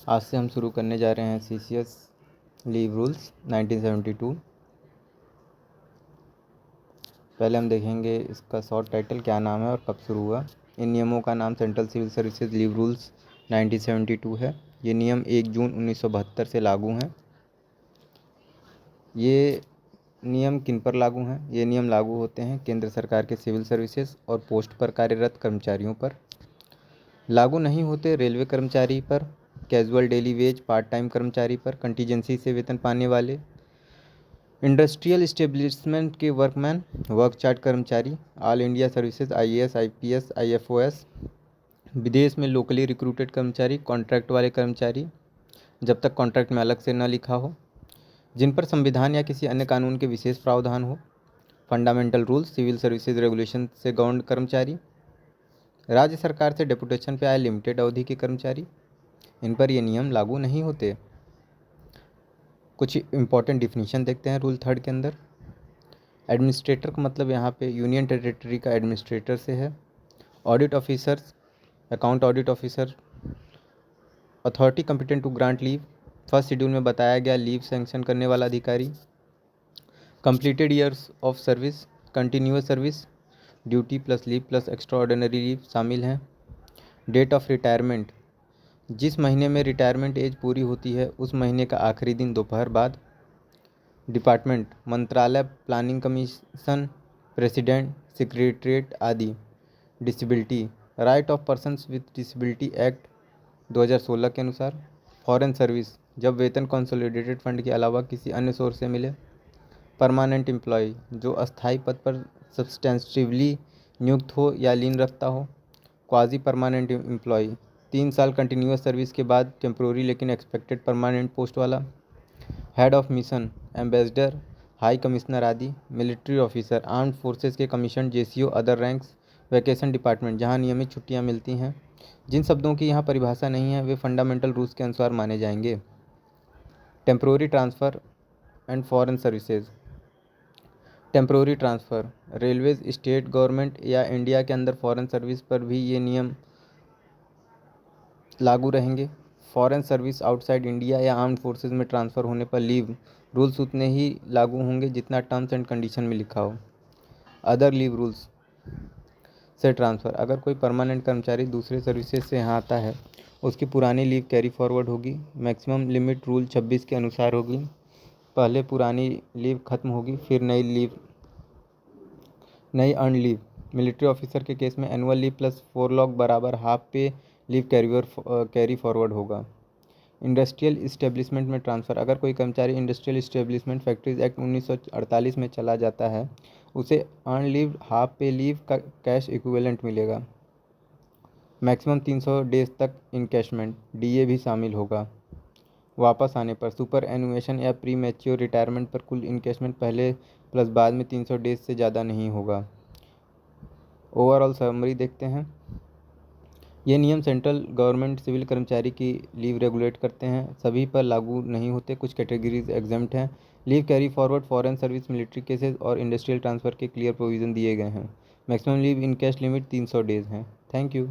आज से हम शुरू करने जा रहे हैं CCS लीव रूल्स 1972। पहले हम देखेंगे इसका शॉर्ट टाइटल क्या नाम है और कब शुरू हुआ। इन नियमों का नाम Central Civil Services Leave Rules 1972 है। ये नियम 1 जून 1972 से लागू हैं। ये नियम किन पर लागू हैं? ये नियम लागू होते हैं केंद्र सरकार के सिविल सर्विसेज और पोस्ट पर कार्यरत कर्मचारियों पर। लागू नहीं होते रेलवे कर्मचारी पर, casual daily veg part time कर्मचारी पर, कंटीजेंसी से वेतन पाने वाले, इंडस्ट्रियल इस्टेब्लिशमेंट के वर्कमैन, वर्क चार्ट कर्मचारी, all India services IAS IPS IFOS, विदेश में लोकली रिक्रूटेड कर्मचारी, कॉन्ट्रैक्ट वाले कर्मचारी जब तक कॉन्ट्रैक्ट में अलग से न लिखा हो, जिन पर संविधान या किसी अन्य कानून के विशेष प्रावधान हो, Fundamental Rules Civil Services Regulation से गवर्न कर्मचारी, राज्य सरकार से डेपुटेशन पे आए लिमिटेड अवधि के कर्मचारी, इन पर ये नियम लागू नहीं होते। कुछ इंपॉर्टेंट डिफिनीशन देखते हैं रूल 3 के अंदर। एडमिनिस्ट्रेटर का मतलब यहाँ पे यूनियन टेरिटरी का एडमिनिस्ट्रेटर से है। Audit officers, account audit officer, authority competent to grant leave, first schedule में बताया गया लीव सैंक्शन करने वाला अधिकारी, completed years of service, continuous service, duty plus leave plus extraordinary leave शामिल हैं। डेट ऑफ रिटायरमेंट, जिस महीने में रिटायरमेंट एज पूरी होती है उस महीने का आखिरी दिन दोपहर बाद। डिपार्टमेंट, मंत्रालय, प्लानिंग कमीशन, प्रेसिडेंट, सेक्रेटरीट आदि। Disability, right of persons with disability act 2016 के अनुसार। फॉरेन सर्विस, जब वेतन कंसोलिडेटेड फंड के अलावा किसी अन्य सोर्स से मिले। परमानेंट एम्प्लॉय, जो अस्थायी पद पर सब्सटेंटिवली नियुक्त हो या लीन रखता हो। क्वाजी परमानेंट एम्प्लॉय, 3 साल कंटिन्यूअस सर्विस के बाद टेम्प्रोरी लेकिन एक्सपेक्टेड परमानेंट पोस्ट वाला। Head of mission, ambassador, high commissioner आदि। मिलिट्री ऑफिसर, आर्म्ड फोर्सेस के commission, JCO, other ranks. Vacation department, जहां नियमित छुट्टियां मिलती हैं। जिन शब्दों की यहाँ परिभाषा नहीं है वे फंडामेंटल रूल्स के अनुसार माने जाएंगे। Temporary transfer and foreign services. Temporary transfer, railways, state government या इंडिया के अंदर फॉरेन सर्विस पर भी ये नियम लागू रहेंगे। फॉरेन सर्विस आउटसाइड इंडिया या आर्म्ड फोर्सेज में ट्रांसफ़र होने पर लीव रूल्स उतने ही लागू होंगे जितना टर्म्स एंड कंडीशन में लिखा हो। अदर लीव रूल्स से ट्रांसफ़र, अगर कोई परमानेंट कर्मचारी दूसरे सर्विसेज से यहाँ आता है उसकी पुरानी लीव कैरी फॉरवर्ड होगी। मैक्सिमम लिमिट रूल 26 के अनुसार होगी। पहले पुरानी लीव खत्म होगी फिर नई अर्न लीव। मिलिट्री ऑफिसर के केस में एनुअल लीव प्लस 4 लॉग बराबर हाफ पे लीव कैरी फॉरवर्ड होगा। इंडस्ट्रियल इस्टेब्लिशमेंट में ट्रांसफ़र, अगर कोई कर्मचारी इंडस्ट्रियल इस्टेब्लिशमेंट फैक्ट्रीज एक्ट 1948 में चला जाता है उसे अर्न लीव हाफ पे लीव का कैश इक्विवेलेंट मिलेगा। मैक्सिमम 300 डेज तक इनकैशमेंट, DA भी शामिल होगा। वापस आने पर सुपर एनुएशन या प्री मैच्योर रिटायरमेंट पर कुल इनकैशमेंट पहले प्लस बाद में 300 डेज से ज़्यादा नहीं होगा। ओवरऑल समरी देखते हैं। ये नियम सेंट्रल गवर्नमेंट सिविल कर्मचारी की लीव रेगुलेट करते हैं, सभी पर लागू नहीं होते, कुछ कैटेगरीज एग्जम्प्ट हैं। Leave carry forward foreign service, military cases और इंडस्ट्रियल ट्रांसफ़र के क्लियर प्रोविज़न दिए गए हैं। Maximum leave in cash limit 300 days हैं। Thank you.